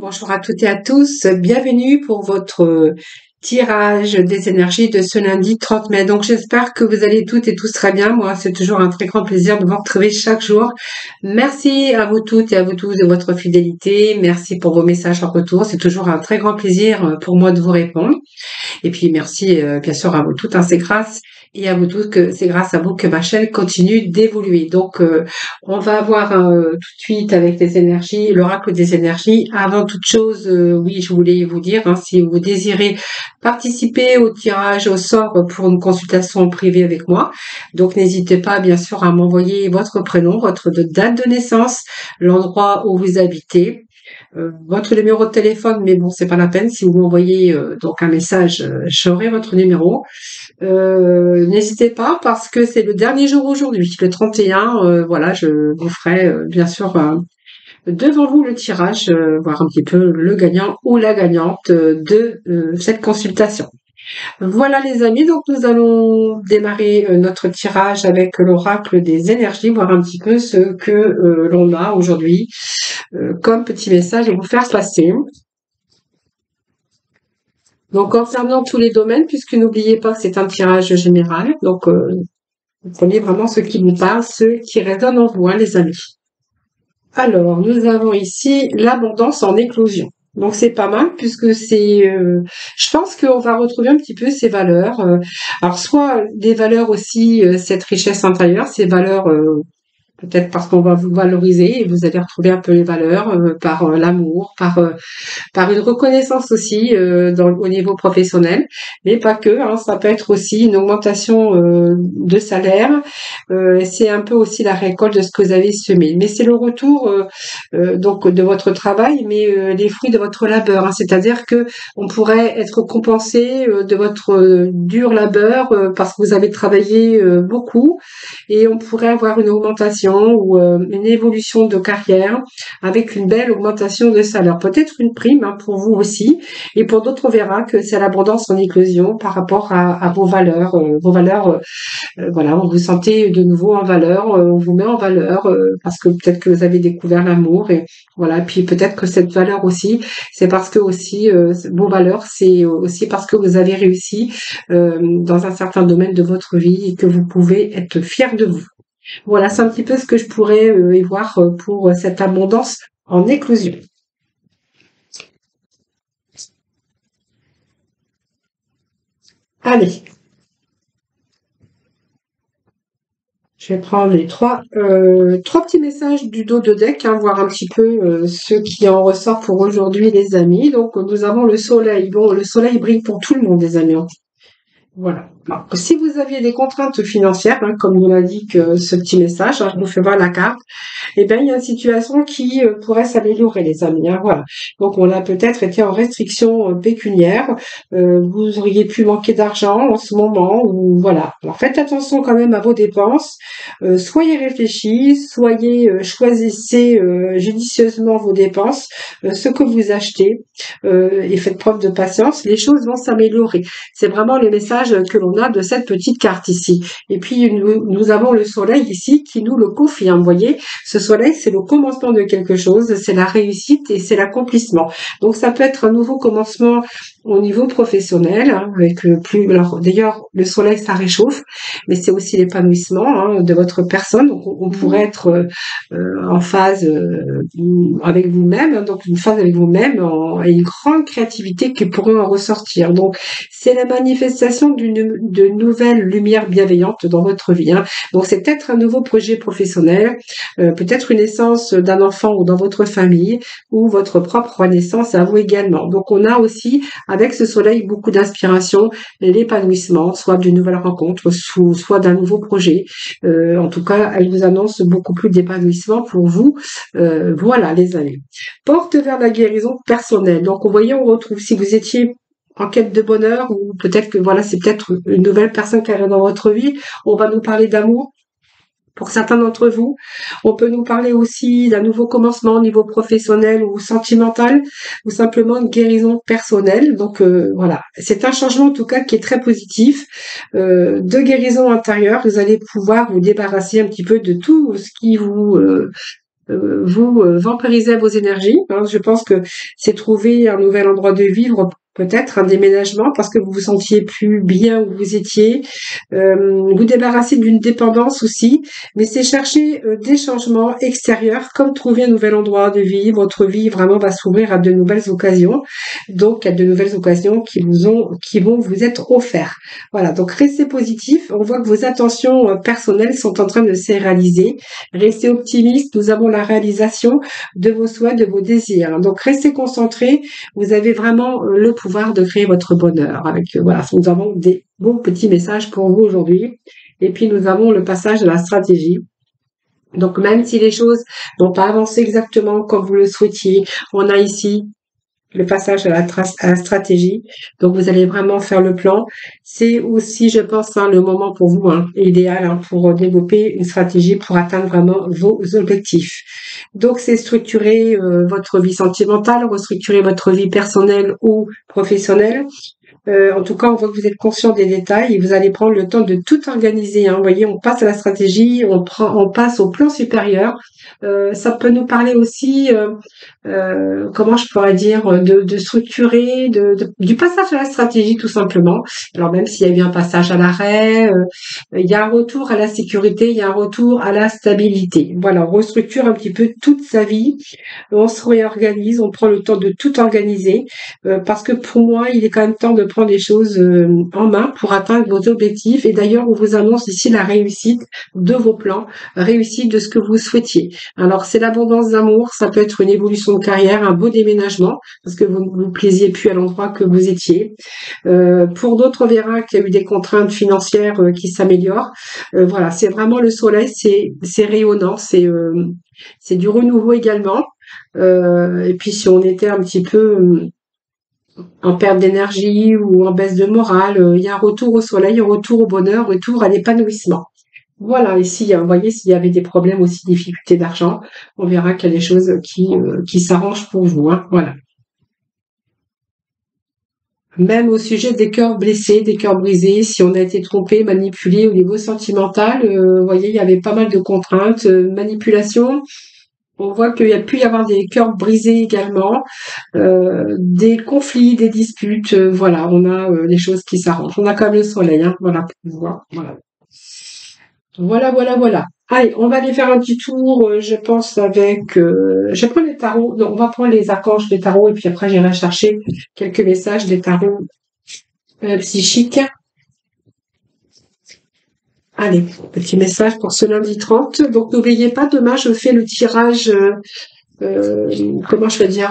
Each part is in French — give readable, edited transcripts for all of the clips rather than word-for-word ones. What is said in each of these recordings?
bonjour à toutes et à tous. Bienvenue pour votre tirage des énergies de ce lundi 30 mai. Donc j'espère que vous allez toutes et tous très bien. Moi, c'est toujours un très grand plaisir de vous retrouver chaque jour. Merci à vous toutes et à vous tous de votre fidélité. Merci pour vos messages en retour. C'est toujours un très grand plaisir pour moi de vous répondre. Et puis merci bien sûr à vous toutes, hein, c'est grâce et à vous toutes que c'est grâce à vous que ma chaîne continue d'évoluer. Donc on va voir tout de suite avec les énergies, l'oracle des énergies. Avant toute chose, oui, je voulais vous dire, hein, si vous désirez participer au tirage au sort pour une consultation privée avec moi, donc n'hésitez pas bien sûr à m'envoyer votre prénom, votre date de naissance, l'endroit où vous habitez, votre numéro de téléphone, mais bon, c'est pas la peine. Si vous m'envoyez donc un message, j'aurai votre numéro. N'hésitez pas parce que c'est le dernier jour aujourd'hui, le 31. Voilà, je vous ferai bien sûr devant vous le tirage, voir un petit peu le gagnant ou la gagnante de cette consultation. Voilà les amis, donc nous allons démarrer notre tirage avec l'oracle des énergies, voir un petit peu ce que l'on a aujourd'hui comme petit message à vous faire passer. Donc concernant tous les domaines, puisque n'oubliez pas que c'est un tirage général, donc vous prenez vraiment ce qui vous parle, ce qui résonne en vous, hein, les amis. Alors, nous avons ici l'abondance en éclosion. Donc c'est pas mal puisque c'est, je pense qu'on va retrouver un petit peu ces valeurs. Alors soit des valeurs aussi, cette richesse intérieure, ces valeurs peut-être parce qu'on va vous valoriser et vous allez retrouver un peu les valeurs par l'amour, par une reconnaissance aussi au niveau professionnel, mais pas que, hein, ça peut être aussi une augmentation de salaire, c'est un peu aussi la récolte de ce que vous avez semé, mais c'est le retour donc de votre travail, mais les fruits de votre labeur, hein, c'est-à-dire que on pourrait être compensé de votre dur labeur parce que vous avez travaillé beaucoup et on pourrait avoir une augmentation ou une évolution de carrière avec une belle augmentation de salaire, peut-être une prime, hein, pour vous aussi, et pour d'autres on verra que c'est l'abondance en éclosion par rapport à vos valeurs. Voilà, vous vous sentez de nouveau en valeur, on vous met en valeur parce que peut-être que vous avez découvert l'amour et voilà. Puis peut-être que cette valeur aussi, c'est parce que aussi vos valeurs, c'est aussi parce que vous avez réussi dans un certain domaine de votre vie et que vous pouvez être fier de vous. Voilà, c'est un petit peu ce que je pourrais y voir pour cette abondance en éclosion. Allez, je vais prendre les trois petits messages du dos de deck, hein, voir un petit peu ce qui en ressort pour aujourd'hui, les amis. Donc, nous avons le soleil. Bon, le soleil brille pour tout le monde, les amis. Voilà. Alors, si vous aviez des contraintes financières, hein, comme nous l'indique ce petit message, hein, je vous fais voir la carte, eh bien, il y a une situation qui pourrait s'améliorer, les amis, hein, voilà. Donc, on a peut-être été en restriction pécuniaire. Vous auriez pu manquer d'argent en ce moment, ou voilà. Alors, faites attention quand même à vos dépenses. Soyez réfléchis, choisissez judicieusement vos dépenses, ce que vous achetez, et faites preuve de patience. Les choses vont s'améliorer. C'est vraiment le message que l'on a de cette petite carte ici. Et puis, nous avons le soleil ici qui nous le confirme. Vous voyez, ce soleil, c'est le commencement de quelque chose, c'est la réussite et c'est l'accomplissement. Donc, ça peut être un nouveau commencement au niveau professionnel, hein, avec alors d'ailleurs, le soleil, ça réchauffe, mais c'est aussi l'épanouissement, hein, de votre personne. Donc, on pourrait être en phase avec vous-même, hein, donc une phase avec vous-même et une grande créativité qui pourrait en ressortir. Donc, c'est la manifestation de nouvelles lumières bienveillantes dans votre vie, hein. Donc, c'est peut-être un nouveau projet professionnel, peut-être une naissance d'un enfant ou dans votre famille, ou votre propre naissance à vous également. Donc, on a aussi, avec ce soleil, beaucoup d'inspiration, l'épanouissement, soit d'une nouvelle rencontre, soit d'un nouveau projet. En tout cas, elle vous annonce beaucoup plus d'épanouissement pour vous. Voilà, les amis. Porte vers la guérison personnelle. Donc, vous voyez, on retrouve, si vous étiez en quête de bonheur, ou peut-être que voilà, c'est peut-être une nouvelle personne qui arrive dans votre vie, on va nous parler d'amour. Pour certains d'entre vous, on peut nous parler aussi d'un nouveau commencement au niveau professionnel ou sentimental, ou simplement une guérison personnelle. Donc voilà, c'est un changement en tout cas qui est très positif, de guérison intérieure. Vous allez pouvoir vous débarrasser un petit peu de tout ce qui vous vous vampirisez vos énergies, hein. Je pense que c'est trouver un nouvel endroit de vivre, peut-être un déménagement parce que vous vous sentiez plus bien où vous étiez, vous débarrasser d'une dépendance aussi, mais c'est chercher des changements extérieurs, comme trouver un nouvel endroit de vie. Votre vie vraiment va s'ouvrir à de nouvelles occasions, donc à de nouvelles occasions qui vont vous être offertes. Voilà, donc restez positif. On voit que vos intentions personnelles sont en train de se réaliser. Restez optimiste. Nous avons la réalisation de vos souhaits, de vos désirs. Donc restez concentrés. Vous avez vraiment le pouvoir de créer votre bonheur. Avec voilà, nous avons des bons petits messages pour vous aujourd'hui. Et puis nous avons le passage de la stratégie. Donc même si les choses n'ont pas avancé exactement comme vous le souhaitiez, on a ici le passage à la stratégie. Donc, vous allez vraiment faire le plan. C'est aussi, je pense, hein, le moment pour vous, hein, idéal, hein, pour développer une stratégie pour atteindre vraiment vos objectifs. Donc, c'est structurer votre vie sentimentale, restructurer votre vie personnelle ou professionnelle. En tout cas, on voit que vous êtes conscient des détails et vous allez prendre le temps de tout organiser, hein. Vous voyez, on passe à la stratégie, on passe au plan supérieur. Ça peut nous parler aussi, comment je pourrais dire, de structurer, du passage à la stratégie tout simplement. Alors même s'il y a eu un passage à l'arrêt, il y a un retour à la sécurité, il y a un retour à la stabilité. Voilà, on restructure un petit peu toute sa vie, on se réorganise, on prend le temps de tout organiser, parce que pour moi, il est quand même temps de prendre les choses en main pour atteindre vos objectifs. Et d'ailleurs, on vous annonce ici la réussite de vos plans, réussite de ce que vous souhaitiez. Alors, c'est l'abondance d'amour, ça peut être une évolution de carrière, un beau déménagement, parce que vous ne vous plaisiez plus à l'endroit que vous étiez. Pour d'autres, on verra qu'il y a eu des contraintes financières qui s'améliorent. Voilà, c'est vraiment le soleil, c'est rayonnant, c'est du renouveau également. Et puis si on était un petit peu en perte d'énergie ou en baisse de morale, il y a un retour au soleil, un retour au bonheur, un retour à l'épanouissement. Voilà, ici, vous voyez, s'il y avait des problèmes aussi, difficultés d'argent, on verra qu'il y a des choses qui s'arrangent pour vous, hein. Voilà. Même au sujet des cœurs blessés, des cœurs brisés, si on a été trompé, manipulé au niveau sentimental, vous voyez, il y avait pas mal de contraintes, manipulation. On voit qu'il y a pu y avoir des cœurs brisés également, des conflits, des disputes. Voilà, on a les choses qui s'arrangent. On a quand même le soleil, hein, voilà, pour voir. Voilà. Voilà, voilà, voilà. Allez, on va aller faire un petit tour, je pense, avec... je prends les tarots. Non, on va prendre les archanges des tarots et puis après, j'irai chercher quelques messages des tarots psychiques. Allez, petit message pour ce lundi 30. Donc, n'oubliez pas, demain, je fais le tirage... comment je vais dire...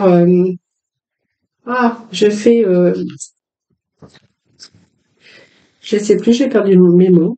je fais... je sais plus, j'ai perdu mes mots.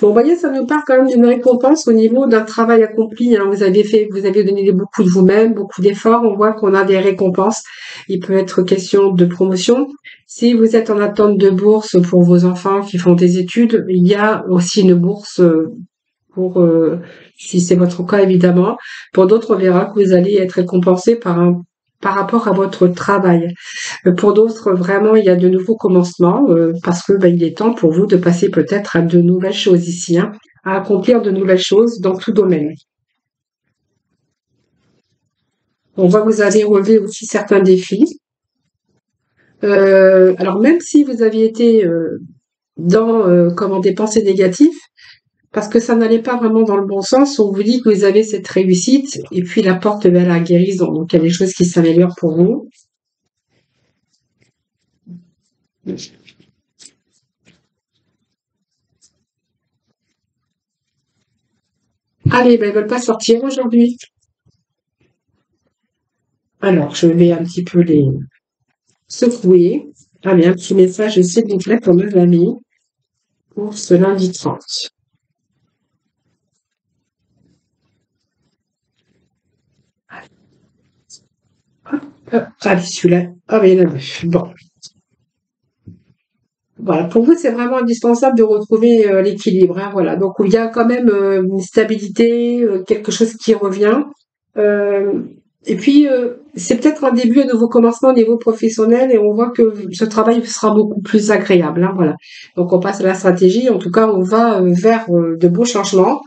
Bon, vous voyez, ça nous parle quand même d'une récompense au niveau d'un travail accompli, hein. Vous avez donné beaucoup de vous-même, beaucoup d'efforts. On voit qu'on a des récompenses. Il peut être question de promotion. Si vous êtes en attente de bourse pour vos enfants qui font des études, il y a aussi une bourse pour, si c'est votre cas évidemment. Pour d'autres, on verra que vous allez être récompensé par rapport à votre travail. Pour d'autres, vraiment, il y a de nouveaux commencements parce que il est temps pour vous de passer peut-être à de nouvelles choses ici, hein, à accomplir de nouvelles choses dans tout domaine. On voit que vous allez relever aussi certains défis. Alors même si vous aviez été dans comment des pensées négatives, parce que ça n'allait pas vraiment dans le bon sens, on vous dit que vous avez cette réussite et puis la porte vers la guérison. Donc il y a des choses qui s'améliorent pour vous. Allez, ben, ils veulent pas sortir aujourd'hui. Alors, je vais un petit peu les secouer. Allez, un petit message, s'il vous plaît, pour nos amis, pour ce lundi 30. Allez, celui-là. Ah, mais il y en a deux. Bon. voilà, pour vous, c'est vraiment indispensable de retrouver l'équilibre, hein, voilà. Donc il y a quand même une stabilité, quelque chose qui revient. Euh, et puis c'est peut-être un début, un nouveau commencement au niveau professionnel, et on voit que ce travail sera beaucoup plus agréable, hein, voilà. Donc on passe à la stratégie. En tout cas, on va vers de beaux changements.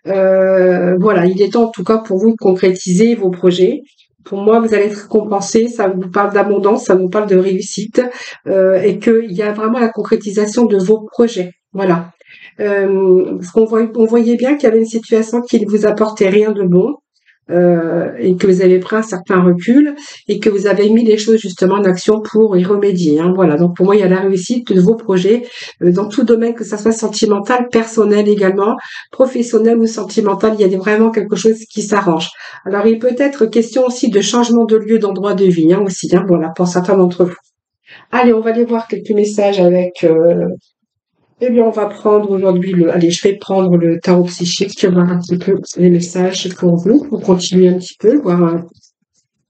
Voilà, il est temps en tout cas pour vous de concrétiser vos projets. Pour moi, vous allez être récompensé, ça vous parle d'abondance, ça nous parle de réussite, et qu'il y a vraiment la concrétisation de vos projets. Voilà. Parce on voyait bien qu'il y avait une situation qui ne vous apportait rien de bon, et que vous avez pris un certain recul et que vous avez mis les choses justement en action pour y remédier, hein. Voilà. Donc pour moi, il y a la réussite de vos projets dans tout domaine, que ça soit sentimental, personnel également, professionnel ou sentimental. Il y a vraiment quelque chose qui s'arrange. Alors il peut être question aussi de changement de lieu, d'endroit de vie, hein, aussi, hein, voilà, pour certains d'entre vous. Allez, on va aller voir quelques messages avec eh bien, on va prendre aujourd'hui allez, je vais prendre le tarot psychique, je vais voir un petit peu les messages pour vous, pour continuer un petit peu, voir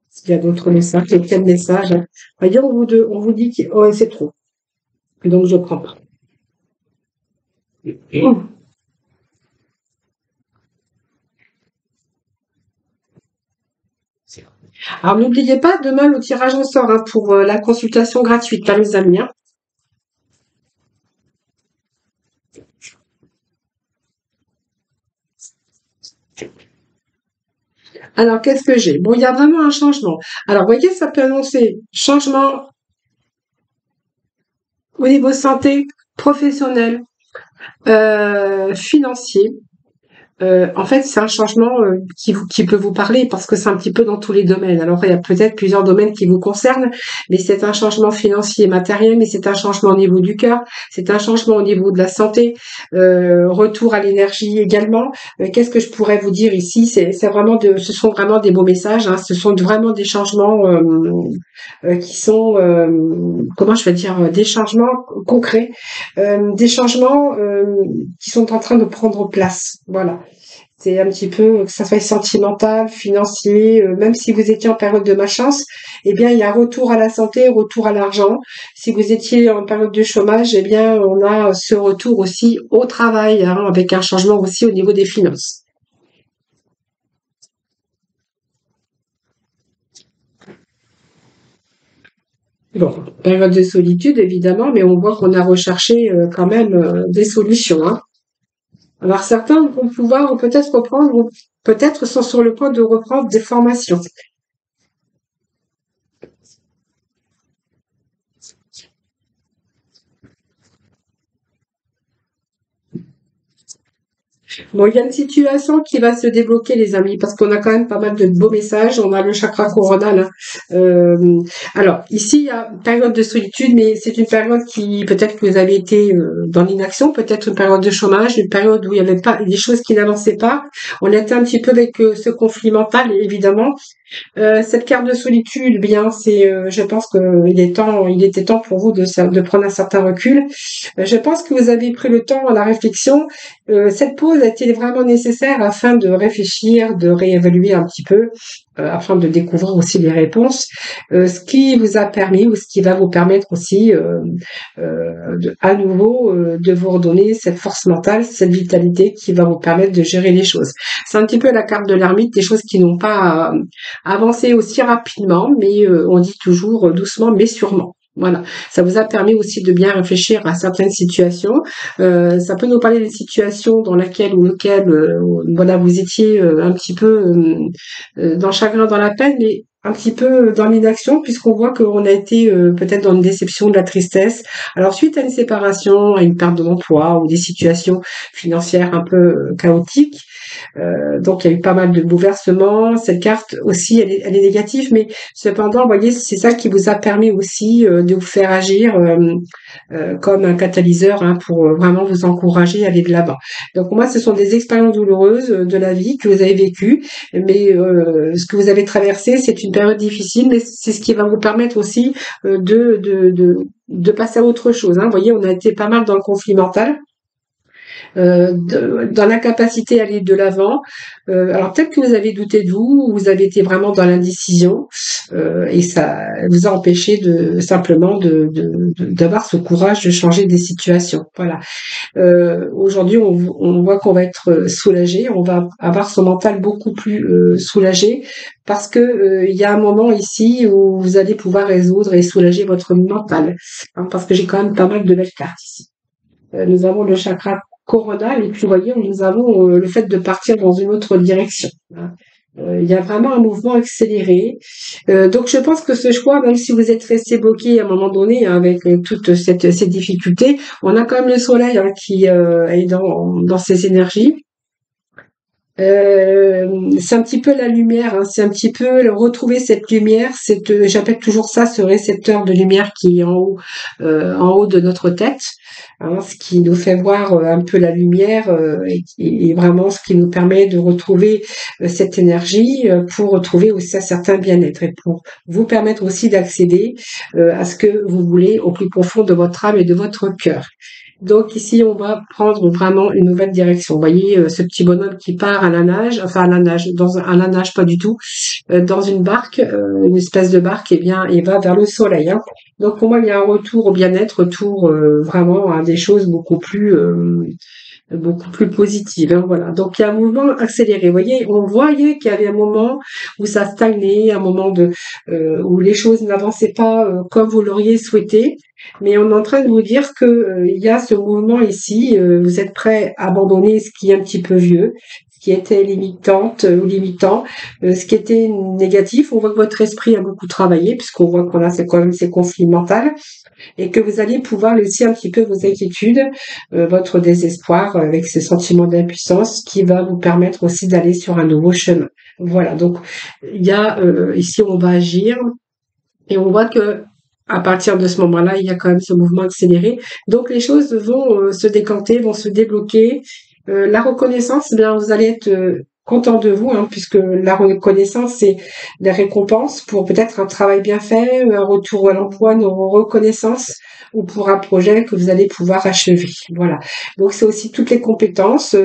s'il y a d'autres messages, et quels messages. Voyez, on vous dit que, oh, c'est trop. Donc, je prends pas. Alors, n'oubliez pas, demain, le tirage au sort, hein, pour la consultation gratuite, là, les amis, hein. Alors, qu'est-ce que j'ai? Bon, il y a vraiment un changement. Alors, voyez, ça peut annoncer changement au niveau santé, professionnel, financier. En fait, c'est un changement qui peut vous parler parce que c'est un petit peu dans tous les domaines. Alors, il y a peut-être plusieurs domaines qui vous concernent, mais c'est un changement financier et matériel, mais c'est un changement au niveau du cœur, c'est un changement au niveau de la santé, retour à l'énergie également. Qu'est-ce que je pourrais vous dire ici? Ce sont vraiment des beaux messages, hein. Ce sont vraiment des changements qui sont, comment je vais dire, des changements concrets, des changements qui sont en train de prendre place. Voilà. C'est un petit peu, que ça soit sentimental, financier, même si vous étiez en période de malchance, eh bien, il y a retour à la santé, retour à l'argent. Si vous étiez en période de chômage, eh bien, on a ce retour aussi au travail, hein, avec un changement aussi au niveau des finances. Bon, période de solitude, évidemment, mais on voit qu'on a recherché quand même des solutions, hein. Alors certains vont pouvoir peut-être reprendre, ou peut-être sont sur le point de reprendre des formations. Bon, il y a une situation qui va se débloquer, les amis, parce qu'on a quand même pas mal de beaux messages. On a le chakra coronal, hein. Alors, ici, il y a une période de solitude, mais c'est une période qui, peut-être que vous avez été dans l'inaction, peut-être une période de chômage, une période où il n'y avait pas des choses qui n'avançaient pas. On était un petit peu avec ce conflit mental, évidemment. Cette carte de solitude, eh bien, je pense il était temps pour vous de prendre un certain recul. Je pense que vous avez pris le temps à la réflexion. Cette pause a été vraiment nécessaire afin de réfléchir, de réévaluer un petit peu, afin de découvrir aussi les réponses, ce qui vous a permis ou ce qui va vous permettre aussi, à nouveau, de vous redonner cette force mentale, cette vitalité qui va vous permettre de gérer les choses. C'est un petit peu la carte de l'ermite, des choses qui n'ont pas avancé aussi rapidement, mais on dit toujours doucement mais sûrement. Voilà, ça vous a permis aussi de bien réfléchir à certaines situations. Ça peut nous parler des situations dans laquelle ou lequel, voilà, vous étiez un petit peu dans le chagrin, dans la peine, mais un petit peu dans l'inaction, puisqu'on voit qu'on a été peut-être dans une déception, de la tristesse. Alors suite à une séparation, à une perte de l'emploi ou des situations financières un peu chaotiques, donc il y a eu pas mal de bouleversements. Cette carte aussi, elle est négative, mais cependant, vous voyez, c'est ça qui vous a permis aussi de vous faire agir comme un catalyseur, hein, pour vraiment vous encourager à aller de l'avant. Donc moi, ce sont des expériences douloureuses de la vie que vous avez vécues, mais ce que vous avez traversé, c'est une période difficile, mais c'est ce qui va vous permettre aussi de passer à autre chose, hein. Vous voyez, on a été pas mal dans le conflit mental. dans l'incapacité à aller de l'avant. Alors peut-être que vous avez douté de vous, ou vous avez été vraiment dans l'indécision, et ça vous a empêché d'avoir ce courage de changer des situations. Voilà. Aujourd'hui, on voit qu'on va être soulagé, on va avoir son mental beaucoup plus soulagé, parce que il y a un moment ici où vous allez pouvoir résoudre et soulager votre mental, hein, parce que j'ai quand même pas mal de belles cartes ici. Nous avons le chakra coronal, et puis vous voyez, nous avons le fait de partir dans une autre direction, hein. Il y a vraiment un mouvement accéléré. Donc je pense que ce choix, même si vous êtes resté bloqué à un moment donné, hein, avec toutes ces difficultés, on a quand même le soleil, hein, qui est dans ces énergies. C'est un petit peu la lumière, hein, c'est un petit peu retrouver cette lumière, j'appelle toujours ça ce récepteur de lumière qui est en haut de notre tête, hein, ce qui nous fait voir un peu la lumière, et vraiment ce qui nous permet de retrouver cette énergie, pour retrouver aussi un certain bien-être, et pour vous permettre aussi d'accéder à ce que vous voulez au plus profond de votre âme et de votre cœur. Donc ici, on va prendre vraiment une nouvelle direction. Vous voyez ce petit bonhomme qui part à la nage, enfin à la nage, à la nage pas du tout, dans une barque, une espèce de barque, et bien, il va vers le soleil, hein. Donc pour moi, il y a un retour au bien-être, retour vraiment à des choses beaucoup plus positive, hein, voilà. Donc il y a un mouvement accéléré. Vous voyez, on voyait qu'il y avait un moment où ça stagnait, un moment où les choses n'avançaient pas comme vous l'auriez souhaité. Mais on est en train de vous dire que il y a ce mouvement ici. Vous êtes prêt à abandonner ce qui est un petit peu vieux, ce qui était limitante ou limitant, ce qui était négatif. On voit que votre esprit a beaucoup travaillé, puisqu'on voit qu'on a quand même ces conflits mentaux, et que vous allez pouvoir laisser un petit peu vos inquiétudes, votre désespoir, avec ce sentiment d'impuissance qui va vous permettre aussi d'aller sur un nouveau chemin. Voilà, donc il y a ici on va agir, et on voit que à partir de ce moment-là, il y a quand même ce mouvement accéléré. Donc les choses vont se décanter, vont se débloquer. La reconnaissance, eh bien vous allez être content de vous, hein, puisque la reconnaissance, c'est la récompense pour peut-être un travail bien fait, un retour à l'emploi, une reconnaissance, ou pour un projet que vous allez pouvoir achever. Voilà. Donc c'est aussi toutes les compétences.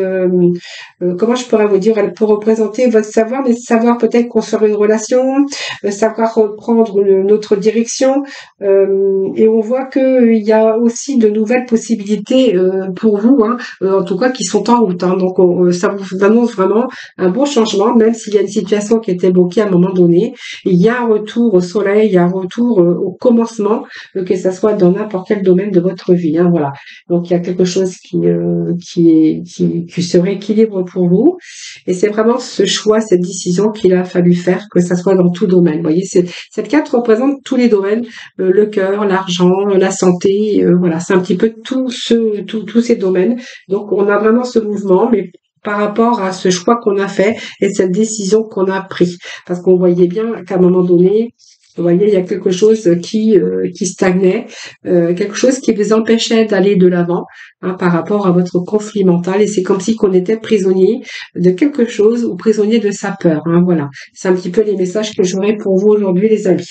Comment je pourrais vous dire, elle peut représenter votre savoir, mais savoir peut-être construire une relation, savoir reprendre une autre direction. Et on voit qu'il y a aussi de nouvelles possibilités pour vous, hein, en tout cas qui sont en route, hein. Donc ça vous annonce vraiment un bon changement, même s'il y a une situation qui était bloquée à un moment donné. Il y a un retour au soleil, il y a un retour au commencement, que ça soit dans n'importe quel domaine de votre vie, hein, voilà. Donc il y a quelque chose qui se rééquilibre pour vous, et c'est vraiment ce choix, cette décision qu'il a fallu faire, que ça soit dans tout domaine. Vous voyez, cette carte représente tous les domaines, le cœur, l'argent, la santé, voilà, c'est un petit peu tous ces domaines. Donc on a vraiment ce mouvement, mais par rapport à ce choix qu'on a fait et cette décision qu'on a pris, parce qu'on voyait bien qu'à un moment donné, vous voyez, il y a quelque chose qui stagnait, quelque chose qui vous empêchait d'aller de l'avant, hein, par rapport à votre conflit mental, et c'est comme si qu'on était prisonnier de quelque chose, ou prisonnier de sa peur, hein, voilà. C'est un petit peu les messages que j'aurais pour vous aujourd'hui, les amis.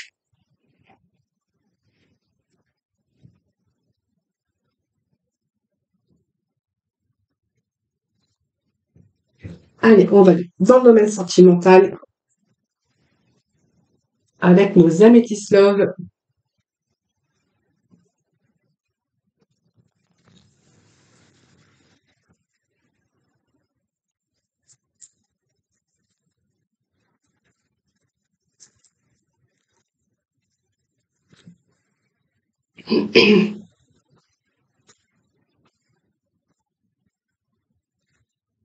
Allez, on va dans le domaine sentimental avec nos améthystes love.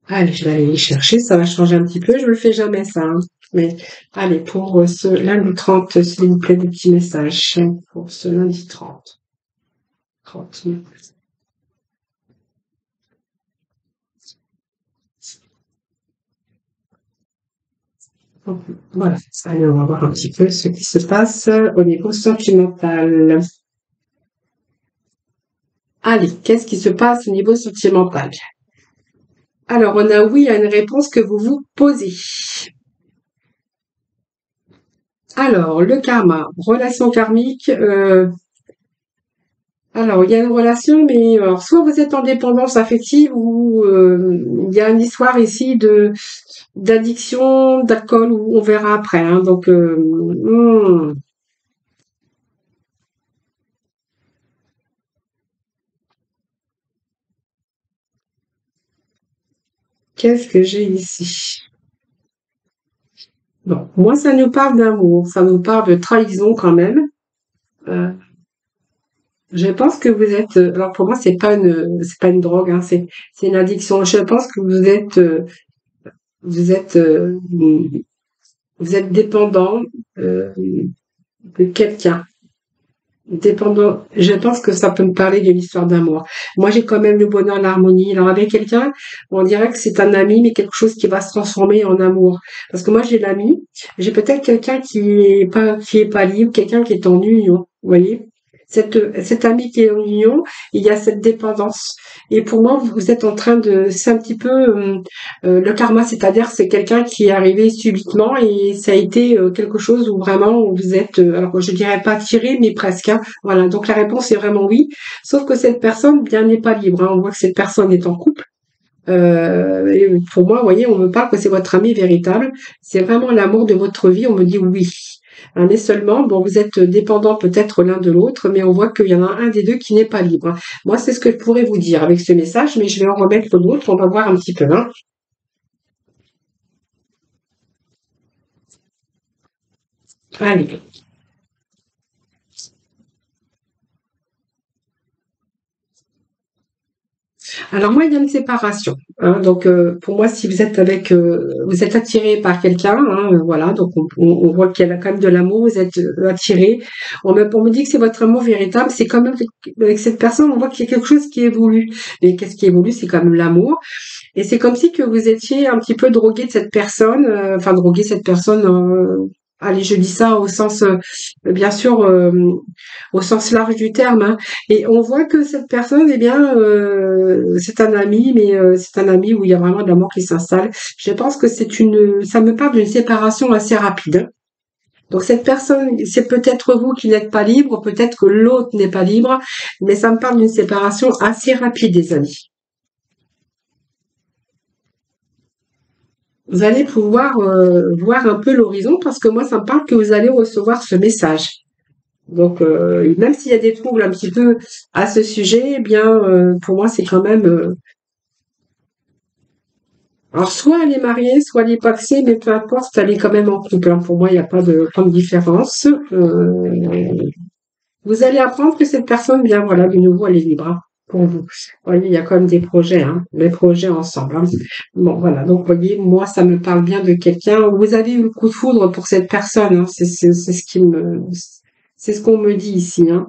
Allez, je vais aller les chercher, ça va changer un petit peu. Je ne le fais jamais, ça, hein. Mais allez, pour ce lundi 30, s'il vous plaît, des petits messages pour ce lundi 30. 30. Voilà, allez, on va voir un petit peu ce qui se passe au niveau sentimental. Allez, qu'est-ce qui se passe au niveau sentimental? Alors, on a oui à une réponse que vous vous posez. Alors, le karma, relation karmique. Alors, il y a une relation, mais alors, soit vous êtes en dépendance affective ou il y a une histoire ici de d'addiction, d'alcool, ou on verra après. Hein. Donc, qu'est-ce que j'ai ici? Bon, moi, ça nous parle d'amour, ça nous parle de trahison quand même. Euh, je pense que vous êtes, alors pour moi, c'est pas une drogue, hein, c'est une addiction. Je pense que vous êtes, vous êtes dépendant euh, de quelqu'un. Dépendant, je pense que ça peut me parler de l'histoire d'amour. Moi, j'ai quand même le bonheur, l'harmonie. Alors, avec quelqu'un, on dirait que c'est un ami, mais quelque chose qui va se transformer en amour. Parce que moi, j'ai l'ami, j'ai peut-être quelqu'un qui est pas libre, quelqu'un qui est en union. Vous voyez? Cet ami qui est en union, il y a cette dépendance. Et pour moi, vous êtes en train de, c'est un petit peu le karma, c'est-à-dire c'est quelqu'un qui est arrivé subitement et ça a été quelque chose où vraiment vous êtes, alors je dirais pas attiré, mais presque. Hein. Voilà, donc la réponse est vraiment oui. Sauf que cette personne, bien, n'est pas libre. Hein. On voit que cette personne est en couple. Et pour moi, vous voyez, on me parle que c'est votre ami véritable. C'est vraiment l'amour de votre vie. On me dit oui. Hein, mais seulement, bon, vous êtes dépendants peut-être l'un de l'autre, mais on voit qu'il y en a un des deux qui n'est pas libre. Hein. Moi, c'est ce que je pourrais vous dire avec ce message, mais je vais en remettre l'autre. On va voir un petit peu. Hein. Allez. Alors moi, il y a une séparation. Hein, donc pour moi, si vous êtes vous êtes attiré par quelqu'un, hein, voilà. Donc on voit qu'il y a quand même de l'amour. Vous êtes attiré. On me dit que c'est votre amour véritable. C'est quand même avec cette personne, on voit qu'il y a quelque chose qui évolue. Mais qu'est-ce qui évolue? C'est quand même l'amour. Et c'est comme si que vous étiez un petit peu drogué de cette personne. Enfin drogué cette personne. Allez, je dis ça au sens, bien sûr, au sens large du terme. Hein. Et on voit que cette personne, eh bien, c'est un ami, mais c'est un ami où il y a vraiment de l'amour qui s'installe. Je pense que ça me parle d'une séparation assez rapide. Hein. Donc cette personne, c'est peut-être vous qui n'êtes pas libre, peut-être que l'autre n'est pas libre, mais ça me parle d'une séparation assez rapide, les amis. Vous allez pouvoir voir un peu l'horizon parce que moi, ça me parle que vous allez recevoir ce message. Donc, même s'il y a des troubles un petit peu à ce sujet, eh bien, pour moi, c'est quand même. Alors, soit elle est mariée, soit elle est paxée, mais peu importe, elle est quand même en couple. Hein. Pour moi, il n'y a pas de grande différence. Vous allez apprendre que cette personne, bien, voilà, de nouveau, elle est libre. Hein, pour vous. Vous voyez, il y a quand même des projets, hein, des projets ensemble. Hein. Bon, voilà. Donc, vous voyez, moi, ça me parle bien de quelqu'un. Vous avez eu le coup de foudre pour cette personne. Hein. C'est ce c'est ce qu'on me dit ici. Hein.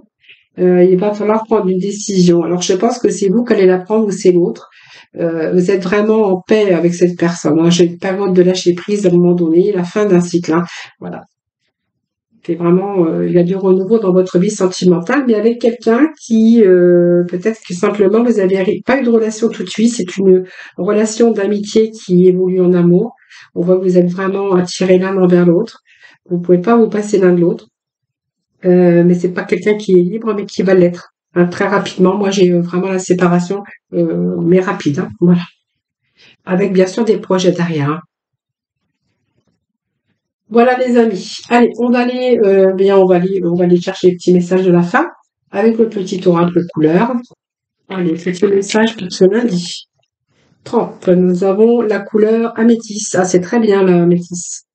Il va falloir prendre une décision. Alors, je pense que c'est vous qui allez la prendre ou c'est l'autre. Vous êtes vraiment en paix avec cette personne. Hein. J'ai une période de lâcher prise à un moment donné, la fin d'un cycle. Hein. Voilà. C'est vraiment, il y a du renouveau dans votre vie sentimentale, mais avec quelqu'un qui, peut-être que simplement vous avez pas eu de relation tout de suite. C'est une relation d'amitié qui évolue en amour. On voit que vous êtes vraiment attirés l'un envers l'autre. Vous pouvez pas vous passer l'un de l'autre. Mais c'est pas quelqu'un qui est libre, mais qui va l'être. Hein, très rapidement, moi j'ai vraiment la séparation, mais rapide. Hein, voilà. Avec bien sûr des projets derrière. Hein. Voilà les amis. Allez, on va aller, on va aller chercher les petits messages de la fin avec le petit oracle couleur. Allez, petit message pour ce lundi. 30. Nous avons la couleur améthyste. Ah, c'est très bien l'améthyste.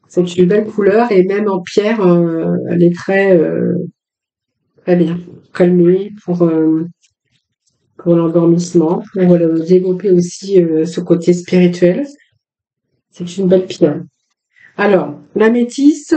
C'est une belle couleur et même en pierre, elle est très bien. Calmée pour l'endormissement, pour développer aussi ce côté spirituel. C'est une belle pierre. Alors, l'améthyste,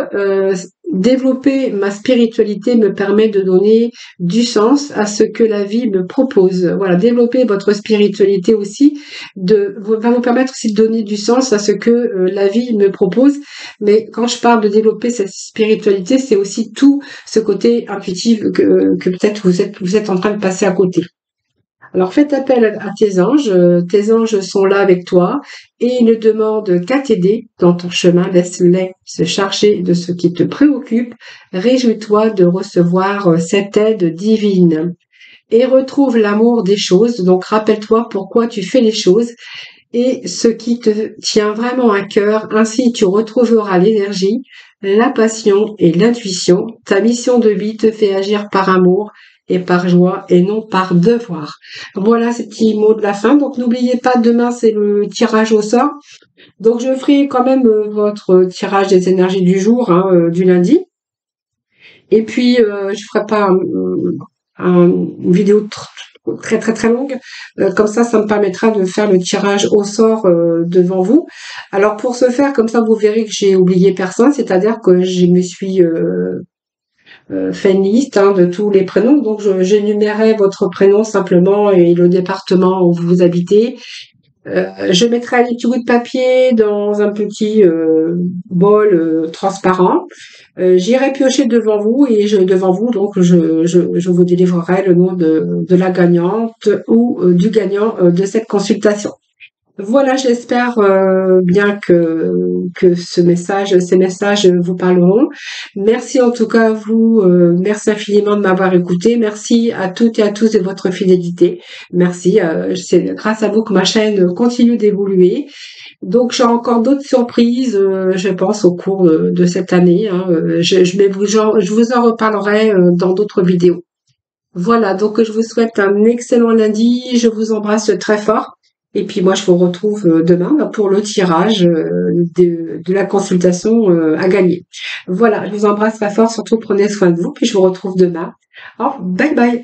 développer ma spiritualité me permet de donner du sens à ce que la vie me propose. Voilà, développer votre spiritualité aussi va vous permettre aussi de donner du sens à ce que la vie me propose. Mais quand je parle de développer cette spiritualité, c'est aussi tout ce côté intuitif que peut-être vous êtes en train de passer à côté. Alors faites appel à tes anges sont là avec toi et ils ne demandent qu'à t'aider dans ton chemin, laisse-les se charger de ce qui te préoccupe, réjouis-toi de recevoir cette aide divine et retrouve l'amour des choses, donc rappelle-toi pourquoi tu fais les choses et ce qui te tient vraiment à cœur, ainsi tu retrouveras l'énergie, la passion et l'intuition. Ta mission de vie te fait agir par amour et par joie et non par devoir. Voilà ces petits mots de la fin. Donc n'oubliez pas, demain c'est le tirage au sort. Donc je ferai quand même votre tirage des énergies du jour, hein, du lundi. Et puis je ferai pas une vidéo très très très longue. Comme ça me permettra de faire le tirage au sort devant vous. Alors pour ce faire, comme ça vous verrez que j'ai oublié personne, c'est-à-dire que je me suis fait une liste hein, de tous les prénoms. Donc j'énumérerai votre prénom simplement et le département où vous habitez. Je mettrai les petits bouts de papier dans un petit bol transparent. J'irai piocher devant vous et devant vous, donc je vous délivrerai le nom de la gagnante ou du gagnant de cette consultation. Voilà, j'espère bien que ces messages vous parleront. Merci en tout cas à vous, merci infiniment de m'avoir écouté. Merci à toutes et à tous de votre fidélité. Merci, c'est grâce à vous que ma chaîne continue d'évoluer. Donc j'ai encore d'autres surprises, je pense, au cours de cette année. Hein. Je vous en reparlerai dans d'autres vidéos. Voilà, donc je vous souhaite un excellent lundi. Je vous embrasse très fort. Et puis moi, je vous retrouve demain pour le tirage de la consultation à gagner. Voilà, je vous embrasse très fort. Surtout, prenez soin de vous. Puis je vous retrouve demain. Alors, bye bye.